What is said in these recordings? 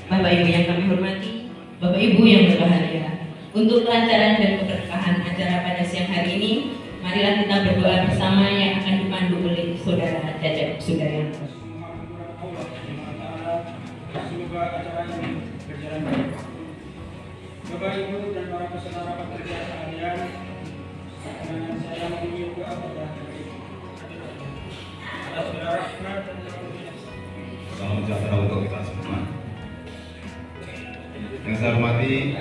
Bapak Ibu yang kami hormati, Bapak Ibu yang berbahagia, untuk kelancaran dan keberkahan acara pada siang hari ini, marilah kita berdoa bersama yang akan dipandu oleh Saudara Cecep Sudaryanto. Semoga acara ini berjalan baik. Bapak Ibu dan para peserta rapat kerja sekalian, dengan saya mengirim doa kepada saudara Rahmat dan salam sejahtera untuk kita semua. Yang saya hormati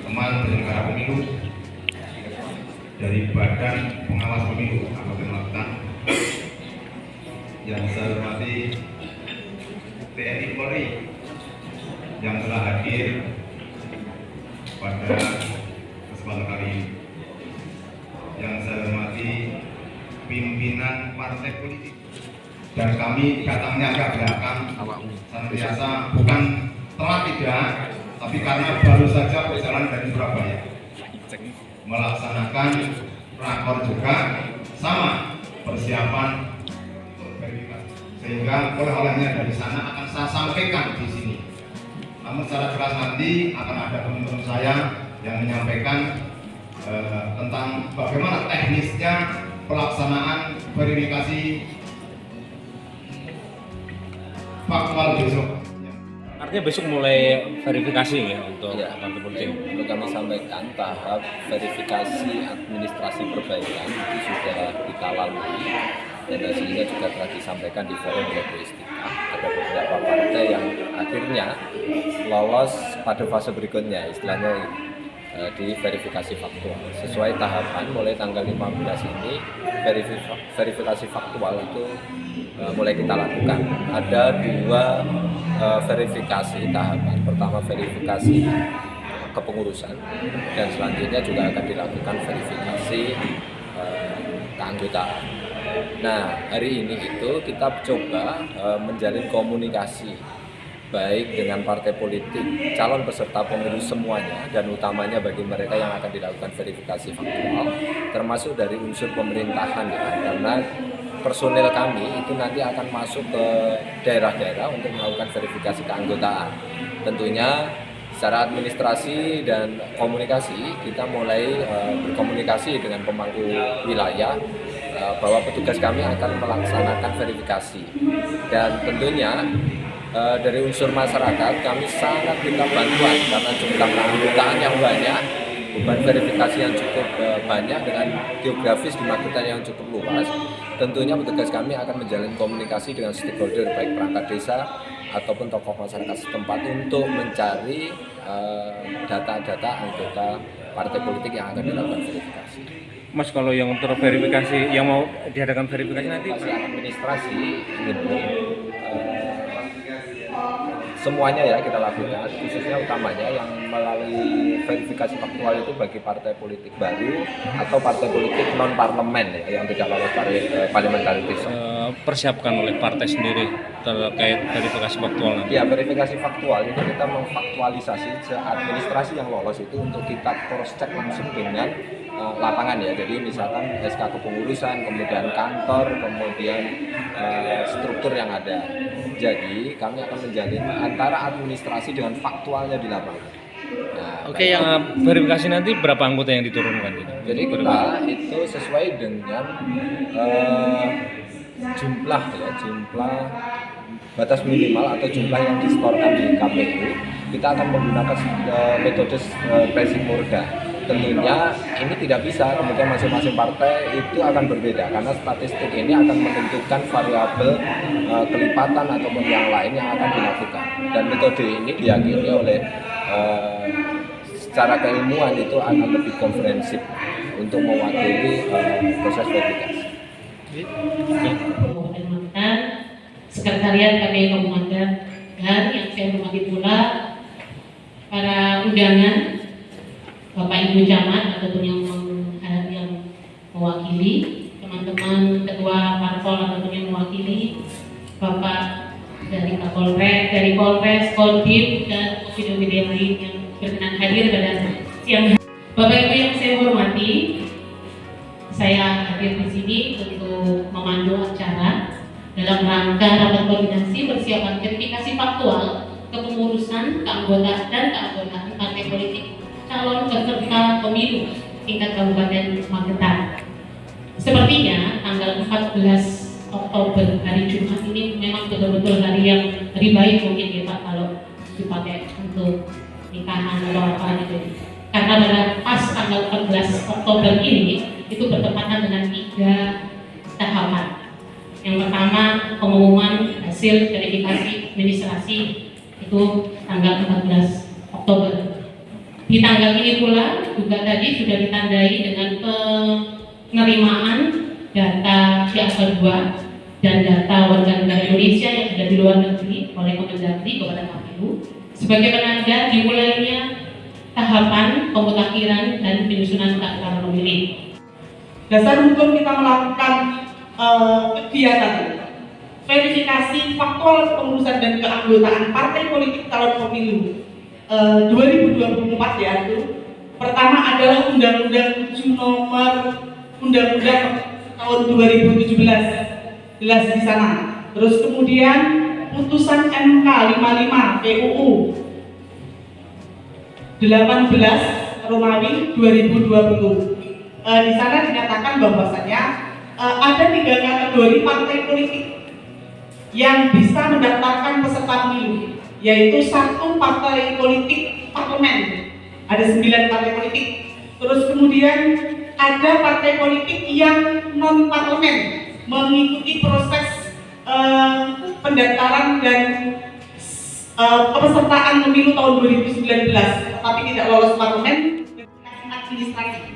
teman penyelenggara pemilu dari Badan Pengawas Pemilu atau Penelatan. Yang saya hormati TNI Polri yang telah hadir pada kesempatan kali ini. Yang saya hormati pimpinan partai politik, dan kami datangnya agak belakang, senantiasa bukan telat tidak, tapi karena baru saja berjalan dari Surabaya melaksanakan rakor juga sama persiapan verifikasi, sehingga oleh-olehnya dari sana akan saya sampaikan di sini. Namun secara jelas nanti akan ada teman-teman saya yang menyampaikan tentang bagaimana teknisnya pelaksanaan verifikasi faktual besok. Artinya besok mulai verifikasi ya untuk partai politik. Untuk kami sampaikan tahap verifikasi administrasi perbaikan itu sudah kita lalui dan hasilnya juga telah disampaikan di forum logistik. Ada beberapa partai yang akhirnya lolos pada fase berikutnya, istilahnya di verifikasi faktual. Sesuai tahapan mulai tanggal 15 ini verifikasi faktual itu mulai kita lakukan. Ada dua verifikasi tahapan. Pertama verifikasi kepengurusan dan selanjutnya juga akan dilakukan verifikasi keanggotaan. Nah, hari ini itu kita coba menjalin komunikasi baik dengan partai politik, calon peserta pemilu semuanya, dan utamanya bagi mereka yang akan dilakukan verifikasi faktual, termasuk dari unsur pemerintahan ya, karena personel kami itu nanti akan masuk ke daerah-daerah untuk melakukan verifikasi keanggotaan. Tentunya secara administrasi dan komunikasi kita mulai berkomunikasi dengan pemangku wilayah bahwa petugas kami akan melaksanakan verifikasi, dan tentunya dari unsur masyarakat kami sangat minta bantuan karena jumlah keanggotaan yang banyak, beban verifikasi yang cukup banyak dengan geografis di Magetan yang cukup luas. Tentunya petugas kami akan menjalin komunikasi dengan stakeholder baik perangkat desa ataupun tokoh masyarakat setempat untuk mencari data-data anggota partai politik yang akan dilakukan verifikasi. Mas, kalau yang terverifikasi, yang mau diadakan verifikasi nanti administrasi gitu, semuanya ya kita lakukan, khususnya utamanya yang melalui verifikasi faktual itu bagi partai politik baru atau partai politik non parlemen ya, yang tidak lolos parliamentarianism. Persiapkan oleh partai sendiri terkait verifikasi faktual nanti. Ya, verifikasi faktual itu kita memfaktualisasi administrasi yang lolos itu untuk kita cross check langsung dengan lapangan ya. Jadi misalkan SK kepengurusan, kemudian kantor, kemudian struktur yang ada. Jadi kami akan menjalin antara administrasi dengan faktualnya di lapangan. Nah, Oke, yang verifikasi nanti berapa anggota yang diturunkan? Jadi kita itu sesuai dengan jumlah batas minimal atau jumlah yang disetorkan di KPU, kita akan menggunakan metode pricing murga. Tentunya ini tidak bisa, kemudian masing-masing partai itu akan berbeda karena statistik ini akan menentukan variabel kelipatan ataupun yang lain yang akan dilakukan. Dan metode ini diyakini oleh secara keilmuan itu akan lebih komprehensif untuk mewakili proses verifikasi. Kabupaten Magetan, Sekretariat KPU Kabupaten dan yang saya hormati pula para undangan, Bapak Ibu Camat ataupun yang mewakili, teman-teman ketua parpol ataupun yang mewakili, Bapak dari Kapolres, dari Polres, Kodim dan ofisial-ofisial yang lain yang berkenan hadir pada siang hari. Bapak Ibu yang saya hormati, saya hadir di sini untuk memandu acara dalam rangka rapat koordinasi persiapan verifikasi faktual kepengurusan, keanggotaan dan keanggotaan partai politik calon peserta pemilu tingkat Kabupaten Magetan. Sepertinya tanggal 14 Oktober hari Jumat ini memang betul-betul hari baik mungkin ya Pak kalau dipakai untuk nikahan atau apa gitu. Karena pada pas tanggal 14 Oktober ini itu bertepatan dengan 3 tahapan. Yang pertama pengumuman hasil verifikasi administrasi itu tanggal 14 Oktober. Di tanggal ini pula juga tadi sudah ditandai dengan penerimaan data CA2 dan data warga negara Indonesia yang sudah di luar negeri oleh Kemendagri kepada KPU sebagai penanda dimulainya tahapan pemutakhiran dan penyusunan daftar pemilih. Dasar hukum kita melakukan kegiatan verifikasi faktual kepengurusan dan keanggotaan partai politik calon pemilu 2024 ya itu. Pertama adalah Undang-Undang 7 nomor Undang-Undang tahun 2017 jelas di sana. Terus kemudian putusan MK 55 PUU 18 Romawi 2020. Di sana dinyatakan bahwasanya ada 3 kategori partai politik yang bisa mendaftarkan peserta pemilu, yaitu 1 partai politik parlemen, ada 9 partai politik. Terus kemudian ada partai politik yang non parlemen mengikuti proses pendaftaran dan pesertaan pemilu tahun 2019, tapi tidak lolos parlemen administrasi.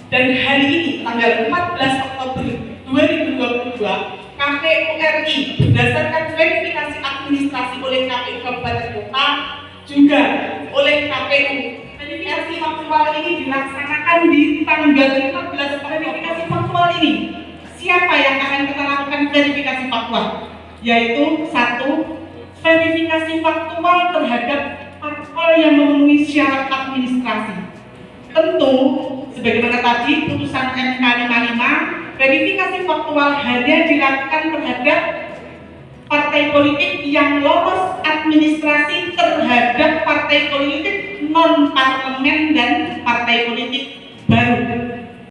Dan hari ini tanggal 14 Oktober 2022 KPU RI berdasarkan verifikasi administrasi oleh KPU Kabupaten Kota juga oleh KPU. Verifikasi faktual ini dilaksanakan di tanggal 14 verifikasi faktual ini. Siapa yang akan kita lakukan verifikasi faktual? Yaitu 1. Verifikasi faktual terhadap parpol yang memenuhi syarat administrasi. Tentu sebagaimana tadi putusan MK 55, verifikasi faktual hanya dilakukan terhadap partai politik yang lolos administrasi terhadap partai politik non parlemen dan partai politik baru.